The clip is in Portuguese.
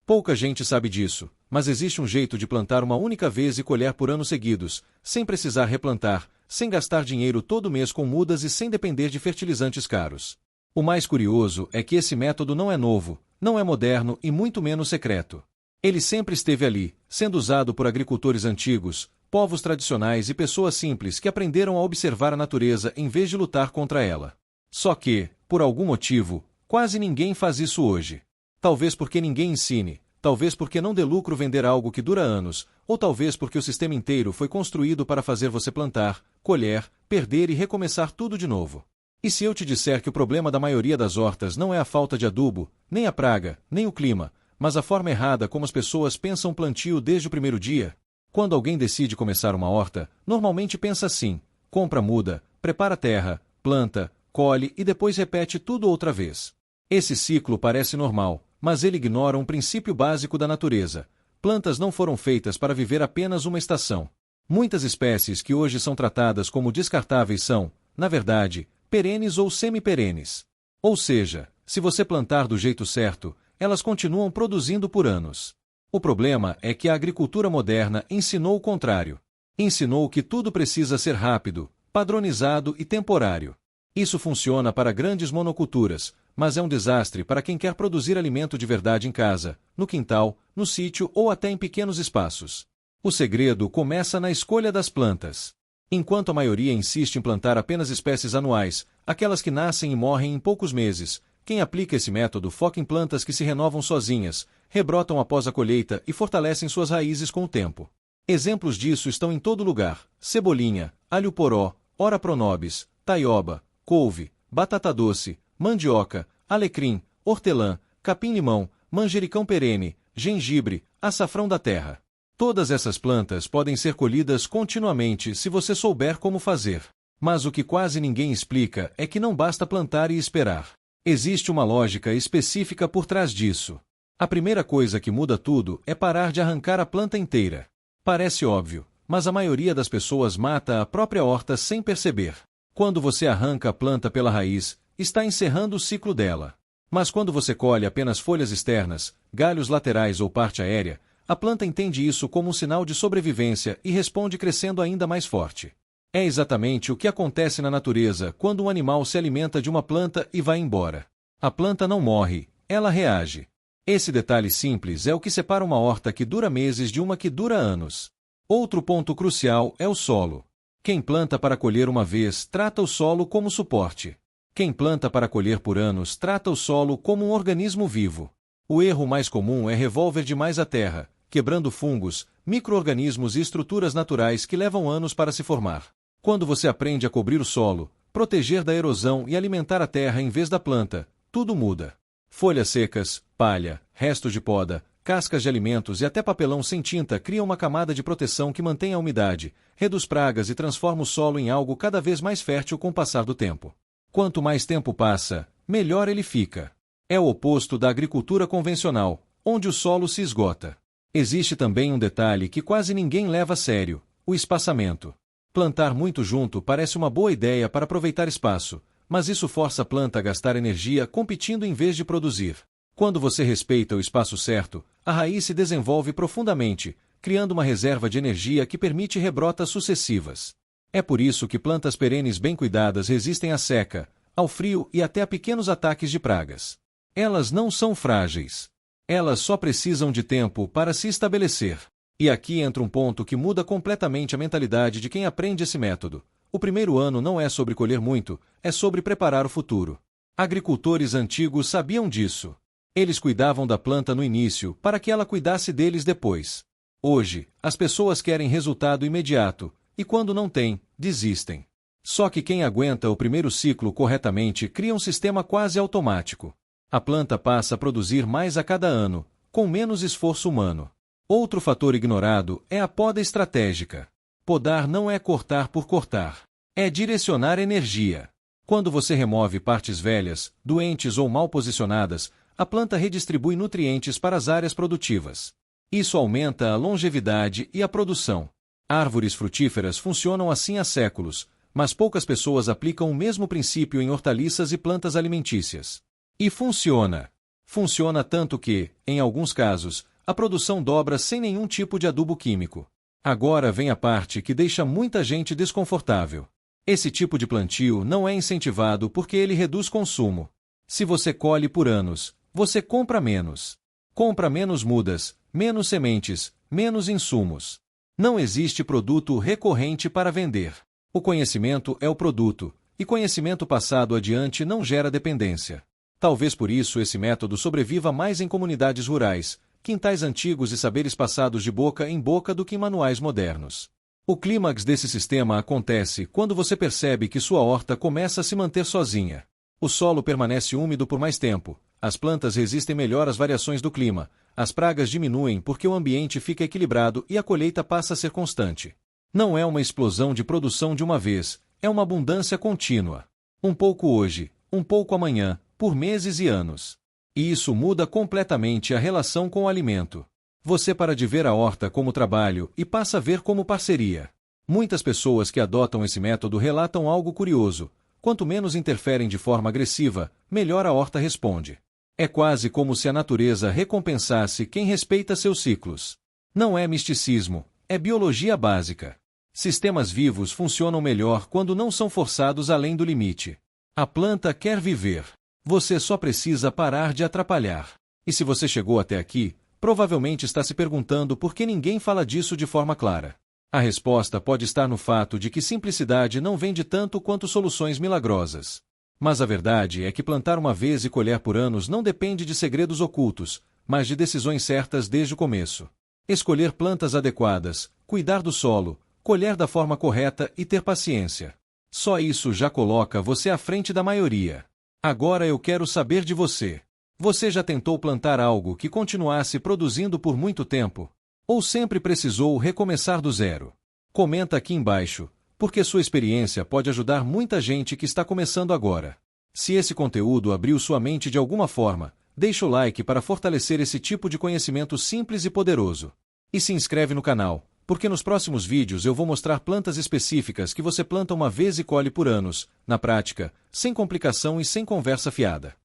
Pouca gente sabe disso, mas existe um jeito de plantar uma única vez e colher por anos seguidos, sem precisar replantar, sem gastar dinheiro todo mês com mudas e sem depender de fertilizantes caros. O mais curioso é que esse método não é novo, não é moderno e muito menos secreto. Ele sempre esteve ali, sendo usado por agricultores antigos, povos tradicionais e pessoas simples que aprenderam a observar a natureza em vez de lutar contra ela. Só que, por algum motivo, quase ninguém faz isso hoje. Talvez porque ninguém ensine, talvez porque não dê lucro vender algo que dura anos, ou talvez porque o sistema inteiro foi construído para fazer você plantar, colher, perder e recomeçar tudo de novo. E se eu te disser que o problema da maioria das hortas não é a falta de adubo, nem a praga, nem o clima, mas a forma errada como as pessoas pensam o plantio desde o primeiro dia? Quando alguém decide começar uma horta, normalmente pensa assim: compra muda, prepara a terra, planta, colhe e depois repete tudo outra vez. Esse ciclo parece normal, mas ele ignora um princípio básico da natureza. Plantas não foram feitas para viver apenas uma estação. Muitas espécies que hoje são tratadas como descartáveis são, na verdade, perenes ou semi-perenes. Ou seja, se você plantar do jeito certo, elas continuam produzindo por anos. O problema é que a agricultura moderna ensinou o contrário. Ensinou que tudo precisa ser rápido, padronizado e temporário. Isso funciona para grandes monoculturas, mas é um desastre para quem quer produzir alimento de verdade em casa, no quintal, no sítio ou até em pequenos espaços. O segredo começa na escolha das plantas. Enquanto a maioria insiste em plantar apenas espécies anuais, aquelas que nascem e morrem em poucos meses, quem aplica esse método foca em plantas que se renovam sozinhas, rebrotam após a colheita e fortalecem suas raízes com o tempo. Exemplos disso estão em todo lugar: cebolinha, alho-poró, ora pronobis, taioba, couve, batata doce, mandioca, alecrim, hortelã, capim-limão, manjericão perene, gengibre, açafrão da terra. Todas essas plantas podem ser colhidas continuamente se você souber como fazer. Mas o que quase ninguém explica é que não basta plantar e esperar. Existe uma lógica específica por trás disso. A primeira coisa que muda tudo é parar de arrancar a planta inteira. Parece óbvio, mas a maioria das pessoas mata a própria horta sem perceber. Quando você arranca a planta pela raiz, está encerrando o ciclo dela. Mas quando você colhe apenas folhas externas, galhos laterais ou parte aérea, a planta entende isso como um sinal de sobrevivência e responde crescendo ainda mais forte. É exatamente o que acontece na natureza quando um animal se alimenta de uma planta e vai embora. A planta não morre, ela reage. Esse detalhe simples é o que separa uma horta que dura meses de uma que dura anos. Outro ponto crucial é o solo. Quem planta para colher uma vez trata o solo como suporte. Quem planta para colher por anos trata o solo como um organismo vivo. O erro mais comum é revolver demais a terra, quebrando fungos, micro-organismos e estruturas naturais que levam anos para se formar. Quando você aprende a cobrir o solo, proteger da erosão e alimentar a terra em vez da planta, tudo muda. Folhas secas, palha, restos de poda, cascas de alimentos e até papelão sem tinta criam uma camada de proteção que mantém a umidade, reduz pragas e transforma o solo em algo cada vez mais fértil com o passar do tempo. Quanto mais tempo passa, melhor ele fica. É o oposto da agricultura convencional, onde o solo se esgota. Existe também um detalhe que quase ninguém leva a sério: o espaçamento. Plantar muito junto parece uma boa ideia para aproveitar espaço, mas isso força a planta a gastar energia competindo em vez de produzir. Quando você respeita o espaço certo, a raiz se desenvolve profundamente, criando uma reserva de energia que permite rebrotas sucessivas. É por isso que plantas perenes bem cuidadas resistem à seca, ao frio e até a pequenos ataques de pragas. Elas não são frágeis. Elas só precisam de tempo para se estabelecer. E aqui entra um ponto que muda completamente a mentalidade de quem aprende esse método. O primeiro ano não é sobre colher muito, é sobre preparar o futuro. Agricultores antigos sabiam disso. Eles cuidavam da planta no início para que ela cuidasse deles depois. Hoje, as pessoas querem resultado imediato, e quando não têm, desistem. Só que quem aguenta o primeiro ciclo corretamente cria um sistema quase automático. A planta passa a produzir mais a cada ano, com menos esforço humano. Outro fator ignorado é a poda estratégica. Podar não é cortar por cortar. É direcionar energia. Quando você remove partes velhas, doentes ou mal posicionadas, a planta redistribui nutrientes para as áreas produtivas. Isso aumenta a longevidade e a produção. Árvores frutíferas funcionam assim há séculos, mas poucas pessoas aplicam o mesmo princípio em hortaliças e plantas alimentícias. E funciona. Funciona tanto que, em alguns casos, a produção dobra sem nenhum tipo de adubo químico. Agora vem a parte que deixa muita gente desconfortável. Esse tipo de plantio não é incentivado porque ele reduz consumo. Se você colhe por anos, você compra menos. Compra menos mudas, menos sementes, menos insumos. Não existe produto recorrente para vender. O conhecimento é o produto, e conhecimento passado adiante não gera dependência. Talvez por isso esse método sobreviva mais em comunidades rurais, quintais antigos e saberes passados de boca em boca do que em manuais modernos. O clímax desse sistema acontece quando você percebe que sua horta começa a se manter sozinha. O solo permanece úmido por mais tempo, as plantas resistem melhor às variações do clima, as pragas diminuem porque o ambiente fica equilibrado e a colheita passa a ser constante. Não é uma explosão de produção de uma vez, é uma abundância contínua. Um pouco hoje, um pouco amanhã, por meses e anos. E isso muda completamente a relação com o alimento. Você para de ver a horta como trabalho e passa a ver como parceria. Muitas pessoas que adotam esse método relatam algo curioso. Quanto menos interferem de forma agressiva, melhor a horta responde. É quase como se a natureza recompensasse quem respeita seus ciclos. Não é misticismo, é biologia básica. Sistemas vivos funcionam melhor quando não são forçados além do limite. A planta quer viver. Você só precisa parar de atrapalhar. E se você chegou até aqui, provavelmente está se perguntando por que ninguém fala disso de forma clara. A resposta pode estar no fato de que simplicidade não vende tanto quanto soluções milagrosas. Mas a verdade é que plantar uma vez e colher por anos não depende de segredos ocultos, mas de decisões certas desde o começo. Escolher plantas adequadas, cuidar do solo, colher da forma correta e ter paciência. Só isso já coloca você à frente da maioria. Agora eu quero saber de você. Você já tentou plantar algo que continuasse produzindo por muito tempo? Ou sempre precisou recomeçar do zero? Comenta aqui embaixo, porque sua experiência pode ajudar muita gente que está começando agora. Se esse conteúdo abriu sua mente de alguma forma, deixa o like para fortalecer esse tipo de conhecimento simples e poderoso. E se inscreve no canal, porque nos próximos vídeos eu vou mostrar plantas específicas que você planta uma vez e colhe por anos, na prática, sem complicação e sem conversa fiada.